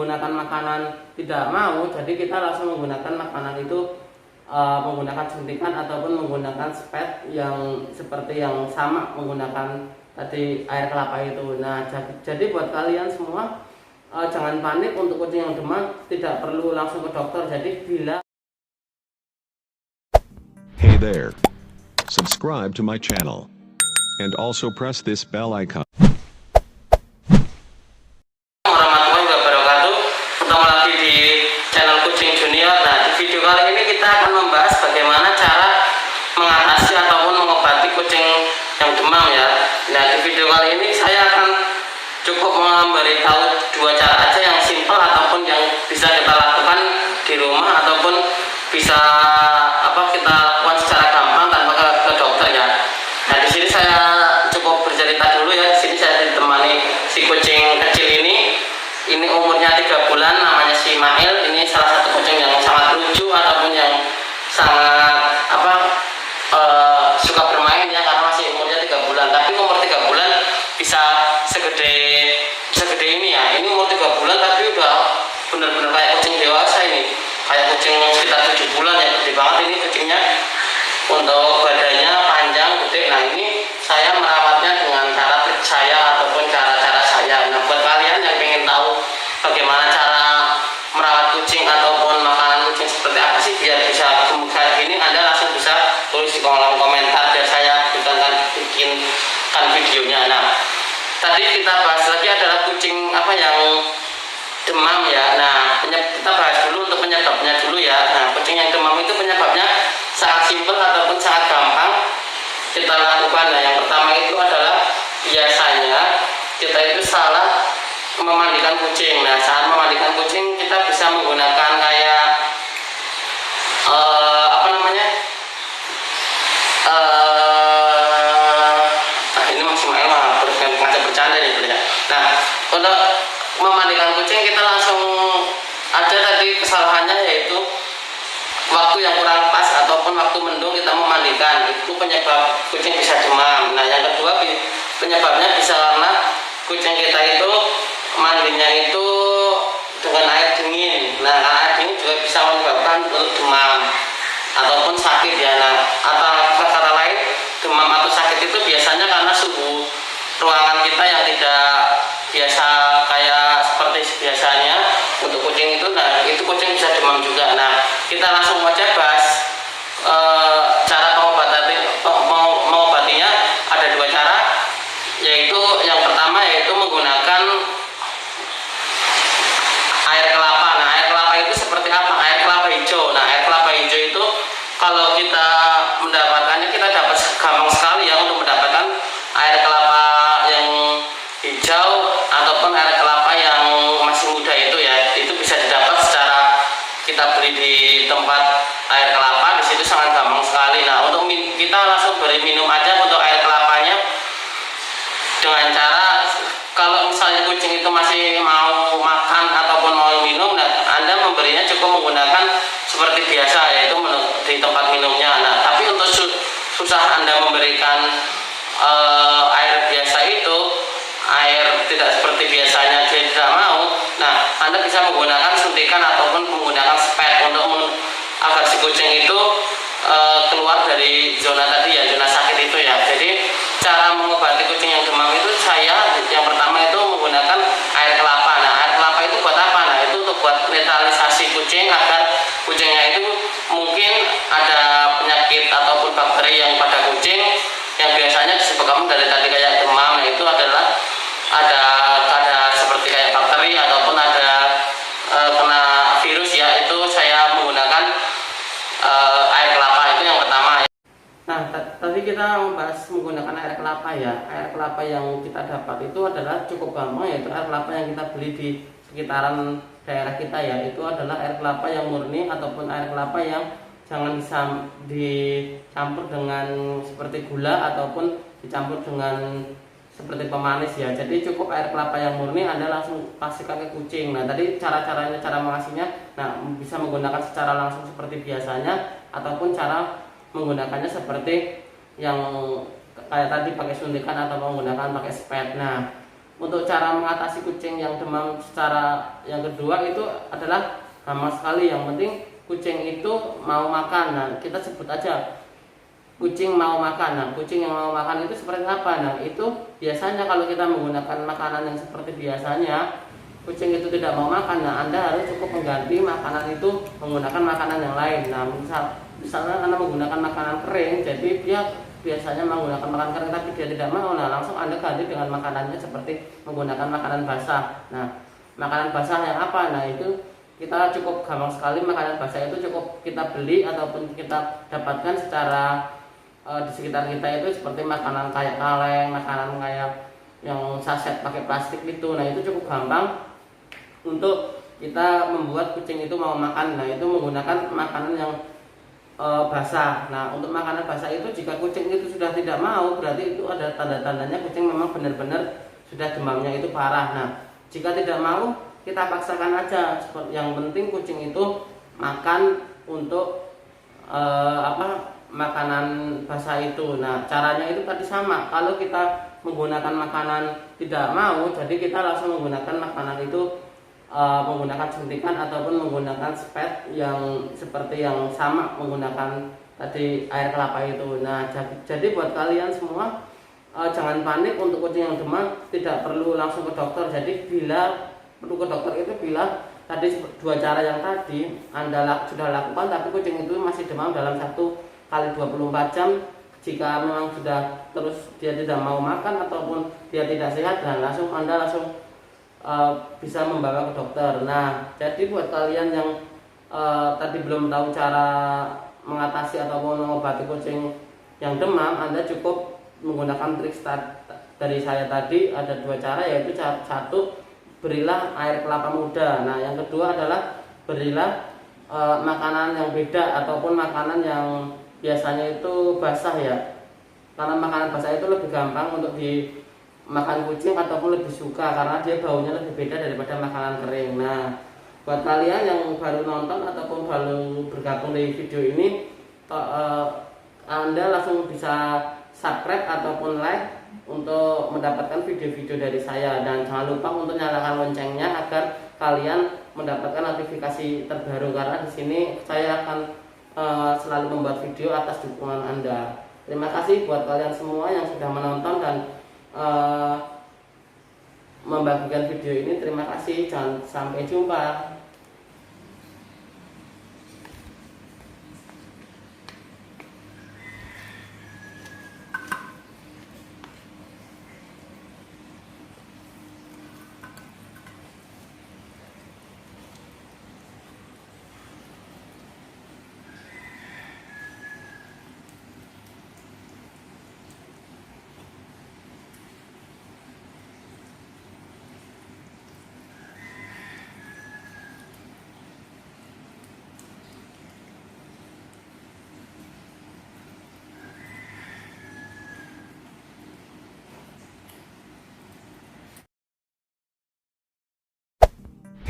menggunakan makanan tidak mau, jadi kita langsung menggunakan makanan itu menggunakan suntikan ataupun menggunakan spet yang seperti yang sama menggunakan tadi air kelapa itu. Nah, jadi buat kalian semua jangan panik untuk kucing yang demam, tidak perlu langsung ke dokter. Jadi bila Hey there, subscribe to my channel and also press this bell icon. Warahmatullahi wabarakatuh. Ketemu lagi di channel Kucing Junior. Nah, di video kali ini kita akan membahas bagaimana cara mengatasi ataupun mengobati kucing yang demam ya. Nah, di video kali ini saya akan cukup memberitahu dua cara aja yang simpel ataupun yang bisa kita lakukan di rumah ataupun bisa kita lakukan secara gampang tanpa ke dokter ya. Nah, di sini saya cukup bercerita dulu ya. Di sini saya ditemani si kucing kecil ini. Ini umurnya 3 bulan, namanya si Mail. Ini salah satu kucing yang sangat lucu ataupun yang sangat suka bermain ya, karena masih umurnya 3 bulan. Tapi umur 3 bulan bisa segede ini ya. Ini umur 3 bulan tapi udah benar-benar kayak kucing dewasa ini. Kayak kucing sekitar 7 bulan ya, gede banget ini kucingnya. Untuk badannya panjang, gede. Nah, ini saya merawatnya dengan cara trik saya ataupun cara-cara saya. Nah, buat kalian yang ingin tahu bagaimana cara merawat kucing ataupun makanan kucing seperti apa sih biar bisa gemuk kayak gini, Anda langsung bisa tulis di kolom komentar dan saya bikinkan videonya. Nah, tadi kita bahas lagi adalah kucing yang demam ya. Nah, kita bahas dulu untuk penyebabnya dulu ya. Nah, kucing yang demam itu penyebabnya sangat simpel ataupun sangat gampang kita lakukan. Nah, yang pertama itu adalah biasanya kita itu salah memandikan kucing. Nah, saat memandikan kucing kita bisa menggunakan kayak ini maksimal ngajak bercanda nih ya. Nah, untuk memandikan kucing kita langsung ada tadi kesalahannya, yaitu waktu yang kurang pas ataupun waktu mendung kita memandikan, itu penyebab kucing bisa demam. Nah, yang kedua penyebabnya bisa karena kucing kita itu mandinya itu dengan air dingin. Nah, air dingin juga bisa menyebabkan demam ataupun sakit ya. Nah, atau kata lain, demam atau sakit itu biasanya karena suhu ruangan kita yang tidak biasa kayak seperti biasanya untuk kucing itu. Nah, itu kucing bisa demam juga. Nah, kita langsung aja bahas cara mengobatinya. Ada dua cara, yaitu yang pertama yaitu menggunakan air kelapa. Nah, air kelapa itu seperti apa? Air kelapa hijau. Nah, air kelapa hijau itu kalau kita mendapatkannya, kita dapat gampang sekali ya untuk mendapatkan air kelapa yang hijau ataupun air kelapa yang masih muda itu ya. Itu bisa didapat secara kita beli di tempat air kelapa. Di situ sangat gampang sekali. Nah, untuk kita langsung beri minum aja untuk air kelapanya dengan cara, kalau misalnya kucing itu masih mau makan ataupun mau minum, nah, Anda memberinya cukup menggunakan seperti biasa, yaitu di tempat minumnya. Nah, tapi untuk susah Anda memberikan air biasa itu, air tidak seperti biasanya dia tidak mau, nah, Anda bisa menggunakan suntikan ataupun menggunakan spet untuk agar si kucing itu keluar dari zona tadi ya, zona sakit itu ya. Jadi cara mengobati kucing yang demam itu saya yang pertama itu menggunakan air kelapa. Nah, air kelapa itu buat apa? Nah, itu untuk buat netralisasi kucing agar kucingnya itu mungkin ada penyakit ataupun bakteri yang pada kucing yang biasanya disebabkan dari tadi kayak demam. Nah, itu adalah ada seperti kayak bakteri ataupun ada kena virus ya. Itu saya menggunakan air kelapa, itu yang pertama ya. Nah, tadi kita membahas menggunakan air kelapa ya. Air kelapa yang kita dapat itu adalah cukup gampang, yaitu air kelapa yang kita beli di sekitaran daerah kita ya. Itu adalah air kelapa yang murni ataupun air kelapa yang jangan dicampur dengan seperti gula ataupun dicampur dengan seperti pemanis ya. Jadi cukup air kelapa yang murni, Anda langsung kasihkan ke kucing. Nah, tadi cara mengasihnya, nah, bisa menggunakan secara langsung seperti biasanya ataupun cara menggunakannya seperti yang kayak tadi pakai suntikan atau menggunakan pakai spet. Nah, untuk cara mengatasi kucing yang demam secara yang kedua itu adalah gampang sekali. Yang penting kucing itu mau makan. Nah, kita sebut aja kucing mau makan. Nah, kucing yang mau makan itu seperti apa? Nah, itu biasanya kalau kita menggunakan makanan yang seperti biasanya, kucing itu tidak mau makan. Nah, Anda harus cukup mengganti makanan itu menggunakan makanan yang lain. Nah, misalnya Anda menggunakan makanan kering, jadi dia biasanya menggunakan makanan kering tapi dia tidak mau. Nah, langsung Anda ganti dengan makanannya seperti menggunakan makanan basah. Nah, makanan basah yang apa? Nah, itu kita cukup gampang sekali. Makanan basah itu cukup kita beli ataupun kita dapatkan secara di sekitar kita, itu seperti makanan kayak kaleng, makanan kayak yang saset pakai plastik itu. Nah, itu cukup gampang untuk kita membuat kucing itu mau makan. Nah, itu menggunakan makanan yang basah. Nah, untuk makanan basah itu jika kucing itu sudah tidak mau, berarti itu ada tanda-tandanya kucing memang benar-benar sudah demamnya itu parah. Nah, jika tidak mau, kita paksakan aja. Yang penting kucing itu makan untuk makanan basah itu. Nah, caranya itu tadi sama. Kalau kita menggunakan makanan tidak mau, jadi kita langsung menggunakan makanan itu menggunakan suntikan ataupun menggunakan spet yang seperti yang sama menggunakan tadi air kelapa itu. Nah, jadi buat kalian semua jangan panik untuk kucing yang demam, tidak perlu langsung ke dokter. Jadi bila perlu ke dokter itu bila tadi dua cara yang tadi Anda sudah lakukan tapi kucing itu masih demam dalam 1 kali 24 jam. Jika memang sudah terus dia tidak mau makan ataupun dia tidak sehat, dan Anda langsung bisa membawa ke dokter. Nah, jadi buat kalian yang tadi belum tahu cara mengatasi ataupun mengobati kucing yang demam, Anda cukup menggunakan trik dari saya tadi. Ada 2 cara, yaitu satu, berilah air kelapa muda. Nah, yang kedua adalah berilah makanan yang beda ataupun makanan yang biasanya itu basah ya, karena makanan basah itu lebih gampang untuk dimakan kucing ataupun lebih suka karena dia baunya lebih beda daripada makanan kering. Nah, buat kalian yang baru nonton ataupun baru bergabung di video ini, Anda langsung bisa subscribe ataupun like untuk mendapatkan video-video dari saya, dan jangan lupa untuk nyalakan loncengnya agar kalian mendapatkan notifikasi terbaru, karena di sini saya akan selalu membuat video atas dukungan Anda. Terima kasih buat kalian semua yang sudah menonton dan membagikan video ini. Terima kasih, sampai jumpa.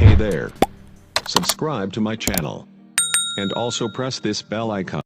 Hey there. Subscribe to my channel. And also press this bell icon.